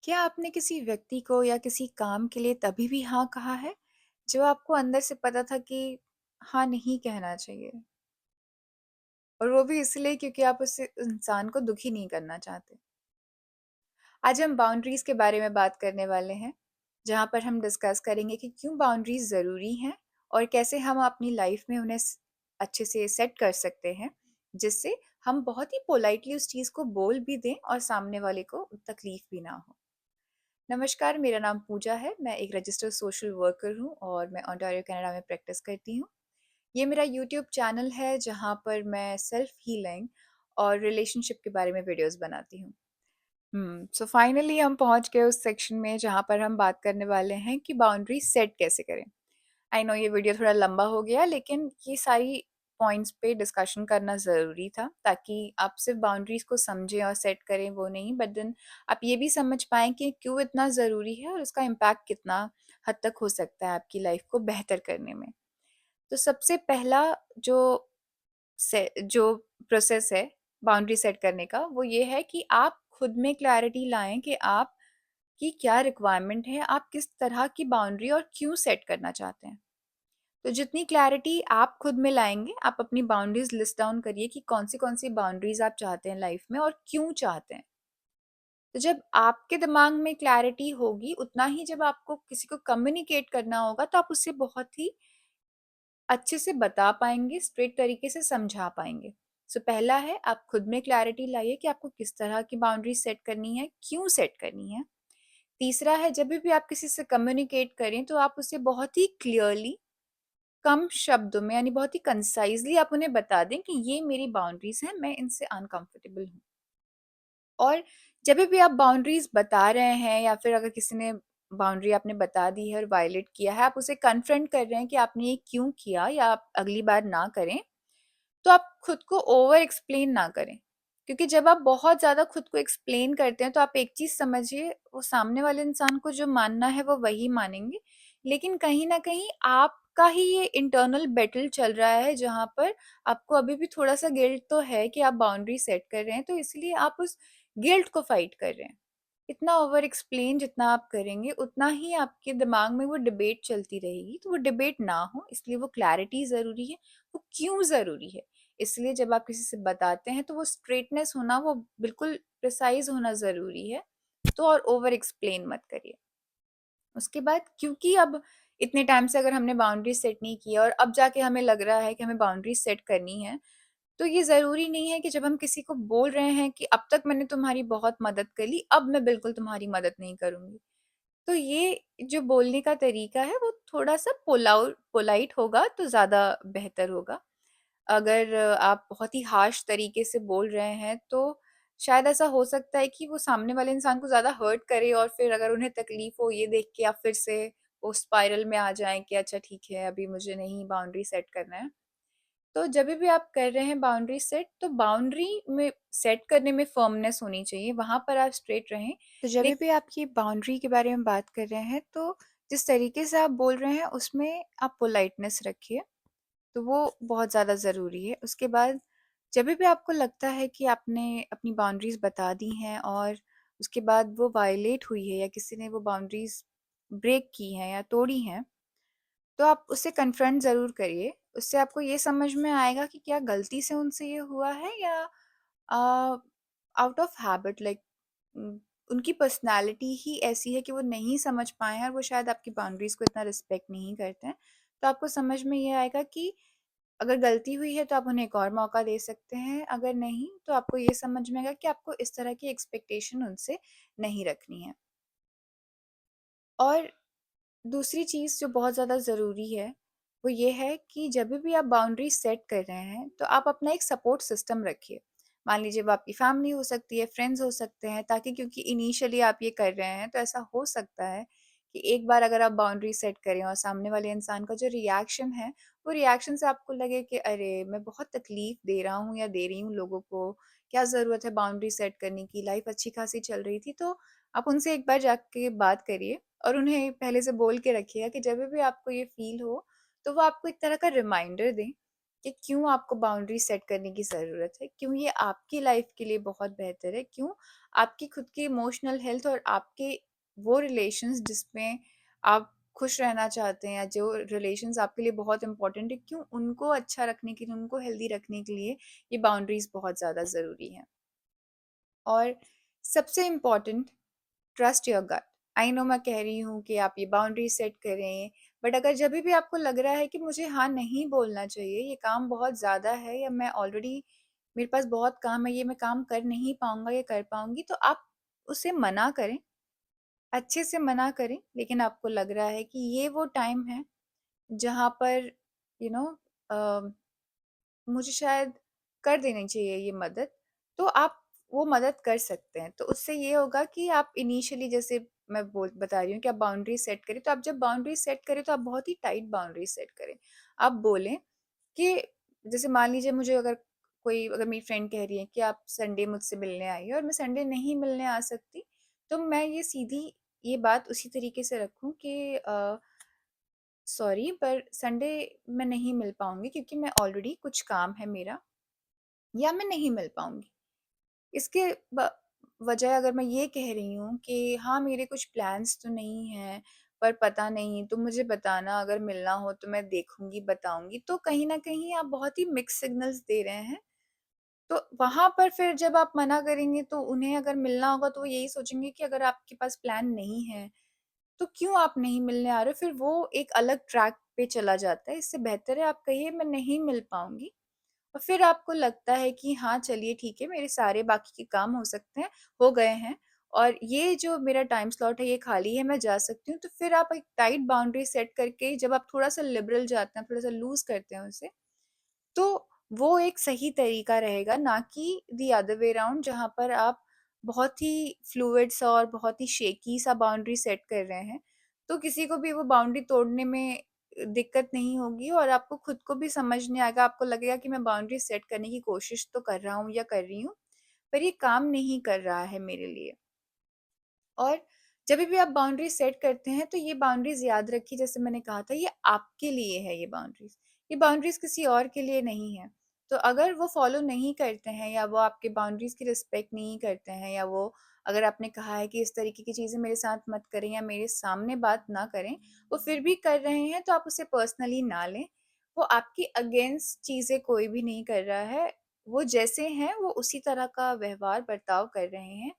क्या आपने किसी व्यक्ति को या किसी काम के लिए तभी भी हाँ कहा है, जब आपको अंदर से पता था कि हाँ नहीं कहना चाहिए? और वो भी इसलिए क्योंकि आप उस इंसान को दुखी नहीं करना चाहते। आज हम बाउंड्रीज़ के बारे में बात करने वाले हैं, जहाँ पर हम डिस्कस करेंगे कि क्यों बाउंड्रीज़ ज़रूरी हैं और कैसे हम अपनी लाइफ में उन्हें अच्छे से सेट कर सकते हैं, जिससे हम बहुत ही पोलाइटली उस चीज़ को बोल भी दें और सामने वाले को तकलीफ भी ना हो। नमस्कार, मेरा नाम पूजा है। मैं एक रजिस्टर्ड सोशल वर्कर हूँ और मैं ओंटारियो कनाडा में प्रैक्टिस करती हूँ। ये मेरा यूट्यूब चैनल है जहाँ पर मैं सेल्फ हीलिंग और रिलेशनशिप के बारे में वीडियोस बनाती हूँ। सो फाइनली हम पहुँच गए उस सेक्शन में जहाँ पर हम बात करने वाले हैं कि बाउंड्री सेट कैसे करें। आई नो ये वीडियो थोड़ा लंबा हो गया, लेकिन ये सारी पॉइंट्स पे डिस्कशन करना ज़रूरी था ताकि आप सिर्फ बाउंड्रीज़ को समझें और सेट करें वो नहीं, बट देन आप ये भी समझ पाएँ कि क्यों इतना ज़रूरी है और इसका इम्पैक्ट कितना हद तक हो सकता है आपकी लाइफ को बेहतर करने में। तो सबसे पहला जो जो प्रोसेस है बाउंड्री सेट करने का, वो ये है कि आप खुद में क्लैरिटी लाएँ कि आप की क्या रिक्वायरमेंट है, आप किस तरह की बाउंड्री और क्यों सेट करना चाहते हैं। तो जितनी क्लैरिटी आप खुद में लाएँगे, आप अपनी बाउंड्रीज़ लिस्ट डाउन करिए कि कौन सी बाउंड्रीज़ आप चाहते हैं लाइफ में और क्यों चाहते हैं। तो जब आपके दिमाग में क्लैरिटी होगी, उतना ही जब आपको किसी को कम्युनिकेट करना होगा, तो आप उससे बहुत ही अच्छे से बता पाएँगे, स्ट्रेट तरीके से समझा पाएँगे। सो पहला है, आप खुद में क्लैरिटी लाइए कि आपको किस तरह की बाउंड्री सेट करनी है, क्यों सेट करनी है। तीसरा है, जब भी आप किसी से कम्युनिकेट करें, तो आप उसे बहुत ही क्लियरली कम शब्दों में यानी बहुत ही कंसाइज़ली आप उन्हें बता दें कि ये मेरी बाउंड्रीज़ हैं, मैं इनसे अनकंफर्टेबल हूँ। और जब भी आप बाउंड्रीज़ बता रहे हैं या फिर अगर किसी ने बाउंड्री आपने बता दी है और वायलेट किया है, आप उसे कन्फ्रंट कर रहे हैं कि आपने ये क्यों किया या आप अगली बार ना करें, तो आप खुद को ओवर एक्सप्लेन ना करें। क्योंकि जब आप बहुत ज़्यादा खुद को एक्सप्लेन करते हैं, तो आप एक चीज़ समझिए, वो सामने वाले इंसान को जो मानना है वो वही मानेंगे। लेकिन कहीं न कहीं आपका ही ये इंटरनल बैटल चल रहा है जहाँ पर आपको अभी भी थोड़ा-सा गिल्ट तो है कि आप बाउंड्री सेट कर रहे हैं, तो इसलिए आप उस गिल्ट को फाइट कर रहे हैं। इतना ओवर एक्सप्लेन जितना आप करेंगे, उतना ही आपके दिमाग में वो डिबेट चलती रहेगी, तो वो डिबेट ना हो इसलिए वो क्लैरिटी ज़रूरी है, वो क्यों ज़रूरी है। इसलिए जब आप किसी से बताते हैं तो वो स्ट्रेटनेस होना, वो बिल्कुल प्रिसाइज़ होना ज़रूरी है, तो और ओवर एक्सप्लेन मत करिए। उसके बाद क्योंकि अब इतने टाइम से अगर हमने बाउंड्री सेट नहीं की और अब जाके हमें लग रहा है कि हमें बाउंड्री सेट करनी है, तो ये ज़रूरी नहीं है कि जब हम किसी को बोल रहे हैं कि अब तक मैंने तुम्हारी बहुत मदद कर ली, अब मैं बिल्कुल तुम्हारी मदद नहीं करूँगी। तो ये जो बोलने का तरीका है वो थोड़ा-सा पोलाइट होगा तो ज़्यादा बेहतर होगा। अगर आप बहुत ही हार्श तरीके से बोल रहे हैं, तो शायद ऐसा हो सकता है कि वो सामने वाले इंसान को ज़्यादा हर्ट करे और फिर अगर उन्हें तकलीफ़ हो ये देख के आप फिर से वो स्पाइरल में आ जाएँ कि अच्छा ठीक है, अभी मुझे नहीं बाउंड्री सेट करना है। तो जभी भी आप कर रहे हैं बाउंड्री सेट, तो बाउंड्री में सेट करने में फ़र्मनेस होनी चाहिए, वहाँ पर आप स्ट्रेट रहें। तो जभी भी आप ये बाउंड्री के बारे में बात कर रहे हैं, तो जिस तरीके से आप बोल रहे हैं उसमें आप पोलाइटनेस रखिए। तो वो बहुत ज़्यादा ज़रूरी है। उसके बाद जभी भी आपको लगता है कि आपने अपनी बाउंड्रीज़ बता दी हैं और उसके बाद वो वायलेट हुई है या किसी ने वो बाउंड्रीज़ ब्रेक की हैं या तोड़ी हैं, तो आप उससे कन्फ्रंट ज़रूर करिए। उससे आपको ये समझ में आएगा कि क्या गलती से उनसे ये हुआ है या आउट ऑफ हैबिट, लाइक उनकी पर्सनैलिटी ही ऐसी है कि वो नहीं समझ पाए हैं और वो शायद आपकी बाउंड्रीज़ को इतना रिस्पेक्ट नहीं करते हैं। तो आपको समझ में ये आएगा कि अगर गलती हुई है तो आप उन्हें एक और मौका दे सकते हैं, अगर नहीं तो आपको ये समझ में आएगा कि आपको इस तरह की एक्सपेक्टेशन उनसे नहीं रखनी है। और दूसरी चीज़ जो बहुत ज़्यादा ज़रूरी है, वो ये है कि जब भी आप बाउंड्री सेट कर रहे हैं, तो आप अपना एक सपोर्ट सिस्टम रखिए। मान लीजिए वो आपकी फैमिली हो सकती है, फ्रेंड्स हो सकते हैं, ताकि क्योंकि इनिशियली आप ये कर रहे हैं, तो ऐसा हो सकता है कि एक बार अगर आप बाउंड्री सेट करें और सामने वाले इंसान का जो रिएक्शन है, वो रिएक्शन से आपको लगे कि अरे! मैं बहुत तकलीफ़ दे रहा हूँ या दे रही हूँ लोगों को, क्या ज़रूरत है बाउंड्री सेट करने की, लाइफ़ अच्छी-खासी चल रही थी। तो आप उनसे एक बार जाके बात करिए और उन्हें पहले से बोल के रखिएगा कि जब भी आपको ये फ़ील हो, तो वो आपको एक तरह का रिमाइंडर दें कि क्यों आपको बाउंड्री सेट करने की ज़रूरत है, क्यों ये आपकी लाइफ के लिए बहुत बेहतर है, क्यों आपकी खुद की इमोशनल हेल्थ और आपके वो रिलेशंस जिसमें आप खुश रहना चाहते हैं या जो रिलेशंस आपके लिए बहुत इंपॉर्टेंट है, क्यों उनको अच्छा रखने के लिए, उनको हेल्दी रखने के लिए ये बाउंड्रीज बहुत ज़्यादा ज़रूरी हैं। और सबसे important, trust your gut. I know मैं कह रही हूँ कि आप ये बाउंड्री सेट करें, बट अगर जब भी आपको लग रहा है कि मुझे हाँ नहीं बोलना चाहिए, ये काम बहुत ज़्यादा है या मैं ऑलरेडी मेरे पास बहुत काम है, ये मैं काम कर नहीं पाऊंगा या कर पाऊंगी, तो आप उसे मना करें, अच्छे से मना करें। लेकिन आपको लग रहा है कि ये वो टाइम है जहाँ पर यू नो मुझे शायद कर देनी चाहिए ये मदद, तो आप वो मदद कर सकते हैं। तो उससे ये होगा कि आप इनिशियली, जैसे मैं बोल बता रही हूँ कि आप बाउंड्री सेट करें, तो आप जब बाउंड्री सेट करें तो आप बहुत ही टाइट बाउंड्री सेट करें। आप बोलें कि जैसे मान लीजिए मुझे अगर मेरी फ्रेंड कह रही है कि आप संडे मुझसे मिलने आइए और मैं संडे नहीं मिलने आ सकती, तो मैं ये सीधी ये बात उसी तरीके से रखूँ कि सॉरी पर संडे मैं नहीं मिल पाऊँगी क्योंकि मैं ऑलरेडी कुछ काम है मेरा, या मैं नहीं मिल पाऊँगी। इसके ब वजह अगर मैं ये कह रही हूँ कि हाँ, मेरे कुछ प्लान्स तो नहीं हैं, पर पता नहीं, तुम मुझे बताना, अगर मिलना हो तो मैं देखूँगी, बताऊँगी। तो कहीं न कहीं आप बहुत ही मिक्स्ड सिग्नल्स दे रहे हैं। तो वहाँ पर फिर जब आप मना करेंगे तो उन्हें अगर मिलना होगा तो वो यही सोचेंगे कि अगर आपके पास प्लान नहीं है, तो क्यों आप नहीं मिलने आ रहे हो? फिर वो एक अलग ट्रैक पे चला जाता है। इससे बेहतर है आप कहिए मैं नहीं मिल पाऊँगी, और फिर आपको लगता है कि हाँ, चलिए ठीक है, मेरे सारे बाकी के काम हो गए हैं और ये जो मेरा टाइम स्लॉट है ये खाली है, मैं जा सकती हूँ। तो फिर आप एक टाइट बाउंड्री सेट करके जब आप थोड़ा-सा लिबरल जाते हैं, थोड़ा-सा लूज़ करते हैं उसे, तो वो एक सही तरीका रहेगा, ना कि द अदर वे अराउंड जहाँ पर आप बहुत ही फ्लूइड सा और बहुत ही शेकी सा बाउंड्री सेट कर रहे हैं। तो किसी को भी वो बाउंड्री तोड़ने में दिक्कत नहीं होगी और आपको खुद को भी समझ नहीं आएगा, आपको लगेगा कि मैं बाउंड्री सेट करने की कोशिश तो कर रहा हूँ या कर रही हूँ, पर ये काम नहीं कर रहा है मेरे लिए। और जब भी आप बाउंड्री सेट करते हैं तो ये बाउंड्रीज याद रखिए, जैसे मैंने कहा था, ये आपके लिए है ये बाउंड्रीज किसी और के लिए नहीं है। तो अगर वो फॉलो नहीं करते हैं या वो आपके बाउंड्रीज की रिस्पेक्ट नहीं करते हैं, या वो अगर आपने कहा है कि इस तरीके की चीजें मेरे साथ मत करें या मेरे सामने बात ना करें, वो फिर भी कर रहे हैं, तो आप उसे पर्सनली ना लें। वो आपकी अगेंस्ट चीजें कोई भी नहीं कर रहा है, वो जैसे हैं वो उसी तरह का व्यवहार बर्ताव कर रहे हैं।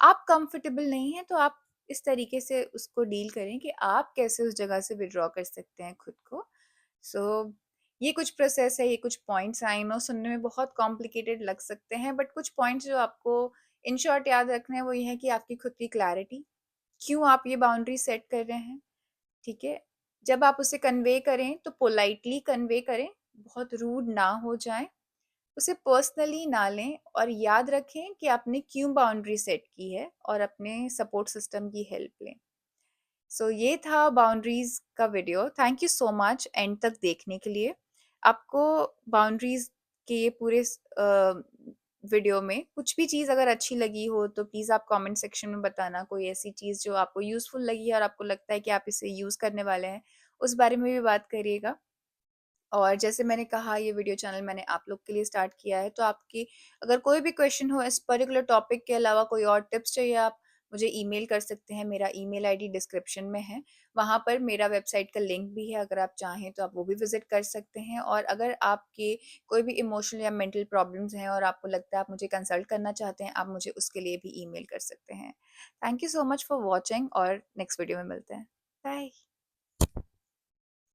आप कंफर्टेबल नहीं हैं तो आप इस तरीके से उसको डील करें कि आप कैसे उस जगह से विथड्रॉ कर सकते हैं खुद को। सो ये कुछ प्रोसेस है, ये कुछ पॉइंट्स आई नो सुनने में बहुत कॉम्प्लिकेटेड लग सकते हैं, बट कुछ पॉइंट्स जो आपको इन शॉर्ट याद रखने हैं वो ये है कि आपकी खुद की क्लैरिटी, क्यों आप ये बाउंड्री सेट कर रहे हैं, ठीक है? जब आप उसे कन्वे करें तो पोलाइटली कन्वे करें, बहुत रूड ना हो जाएँ, उसे पर्सनली ना लें और याद रखें कि आपने क्यों बाउंड्री सेट की है और अपने सपोर्ट सिस्टम की हेल्प लें। सो ये था बाउंड्रीज का video. Thank you so much and तक देखने के लिए। आपको बाउंड्रीज के ये पूरे वीडियो में कुछ भी चीज़ अगर अच्छी लगी हो तो प्लीज़ आप कमेंट सेक्शन में बताना, कोई ऐसी चीज़ जो आपको यूज़फुल लगी है और आपको लगता है कि आप इसे यूज़ करने वाले हैं, उस बारे में भी बात करिएगा। और जैसे मैंने कहा, ये वीडियो चैनल मैंने आप लोग के लिए स्टार्ट किया है, तो आपकी अगर कोई भी क्वेश्चन हो इस पर्टिकुलर टॉपिक के अलावा, कोई और टिप्स चाहिए, आप मुझे ईमेल कर सकते हैं। मेरा ईमेल आईडी डिस्क्रिप्शन में है। वहाँ पर मेरा वेबसाइट का लिंक भी है, अगर आप चाहें तो आप वो भी विज़िट कर सकते हैं। और अगर आपके कोई भी इमोशनल या मेंटल प्रॉब्लम्स हैं और आपको लगता है आप मुझे कंसल्ट करना चाहते हैं, आप मुझे उसके लिए भी ईमेल कर सकते हैं। Thank you so much for watching और नेक्स्ट वीडियो में मिलते हैं। बाय।